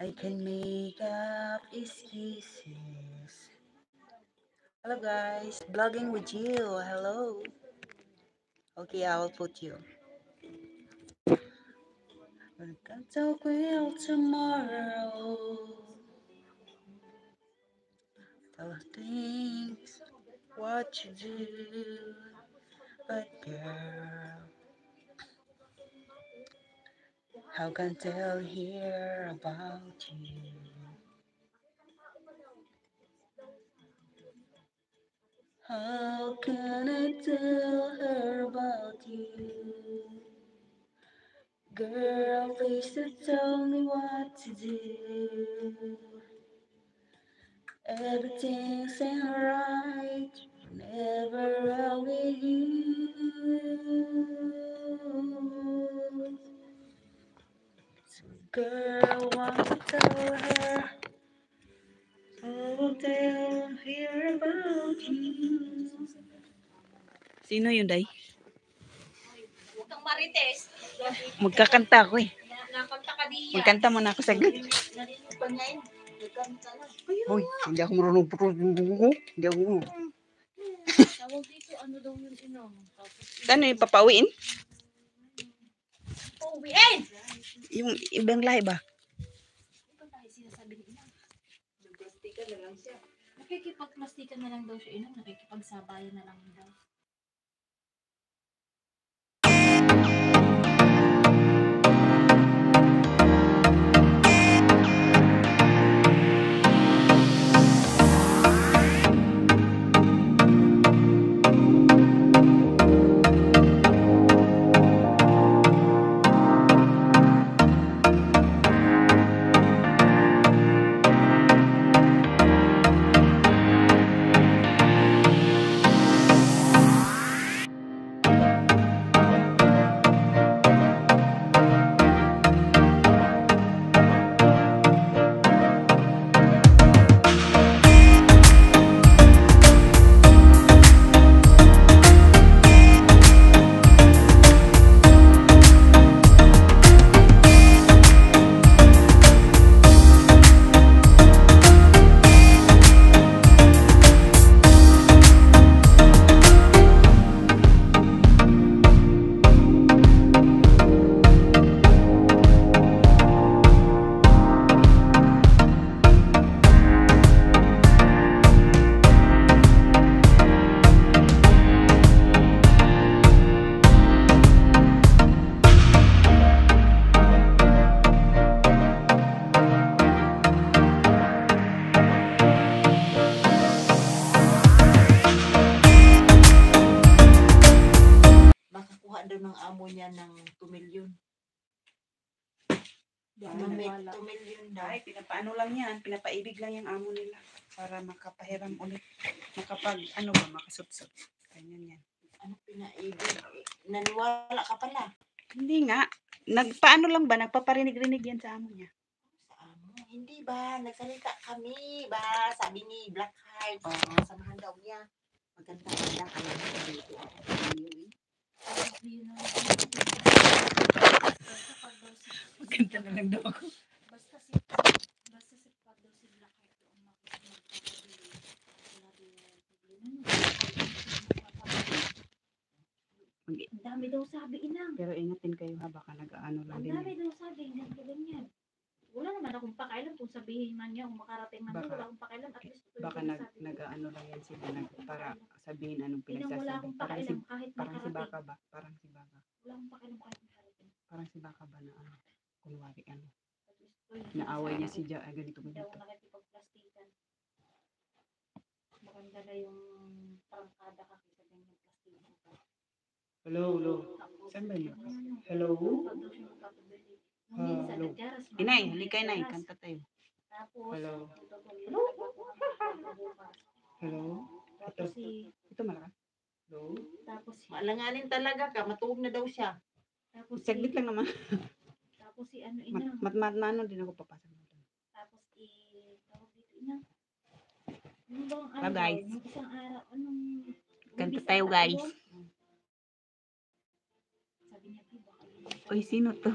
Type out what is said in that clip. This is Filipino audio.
I can make up excuses. Hello guys, vlogging with you. Hello. Okay, I will put you. We can talk real tomorrow. Tell things what you do, but girl, how can tell here about you? How can I tell her about you? Girl, please don't tell me what to do. Everything's alright whenever I'm with you. So girl, want to tell her, oh, tell her about you. Sino yun, Day? Huwag kang marites. Magkakanta ako eh. Nakanta ka diyan. Magkanta muna ako saglit. Narinig pa niya yun. Nagkanta na. Uy, hindi ako marunong puto. Hindi ako. Tawag dito, ano daw yung inom? Saan yung papauwiin? Pauwiin! Yung ibang lahi ba? Ito tayo sinasabi ni inang. Nagplastikan na lang siya. Nakikipagplastikan na lang daw siya inang. Nakikipagsabayan na lang daw. Daw ng amo niya ng 2 million. Mamit 2 million daw. Ay, pinapaano lang yan. Pinapaibig lang yung amo nila. Para makapahiram ulit. Ano ba, makasutsot. Ganyan yan. Ano pinaibig? Naniwala ka pala. Hindi nga. Nagpaano lang ba? Nagpaparinig-rinig yan sa amo niya. Sa amo? Hindi ba? Nagsalita kami ba? Sabi ni Black Heart. Samahan daw niya. Maganda-ganda kayo dito. Maganda na lang daw ako. Basta si Pag daw si Black Heart ang makikipagpapabili. Ang dami daw sabi inang. Pero ingatin kayo ha, baka nag-ano lang Ang din. dami daw sabi, hindi ko ganyan. Wala naman akong pakailan kung sabihin man niya, kung makarating man doon, wala akong pakailan. At least, Baka nag-ano lang yan sila, para sabihin anong wala pinagsasabi. akong pakailan kahit Parang si makarating. Baka ba? Parang si Baka. Wala akong pakailan kahit makarating. Parang si Baka ba na kunwari At least, naaway niya si Ja, ganito hindi ganito. ako nakikipagplastikan. Maganda na yung prangkada ka kaysa ganyan plastikan ka. Hello. Saan ba yun? Hello? Pag daw siya magpapabili. Minsan, Hello. nagkaras mo. Inay, halika Inay, kanta tayo. Tapos, Hello. Hello? Tapos Ito malakas. Hello? Tapos alanganin talaga ka, matuog na daw siya. Tapos Saglit lang naman. Tapos ano ina. Matmano din ako papasok. Tapos tawag dito ina. Ano ba ang Hello, guys. Nung isang araw, Kanta tayo guys. Sabi niya, baka Uy, sino to?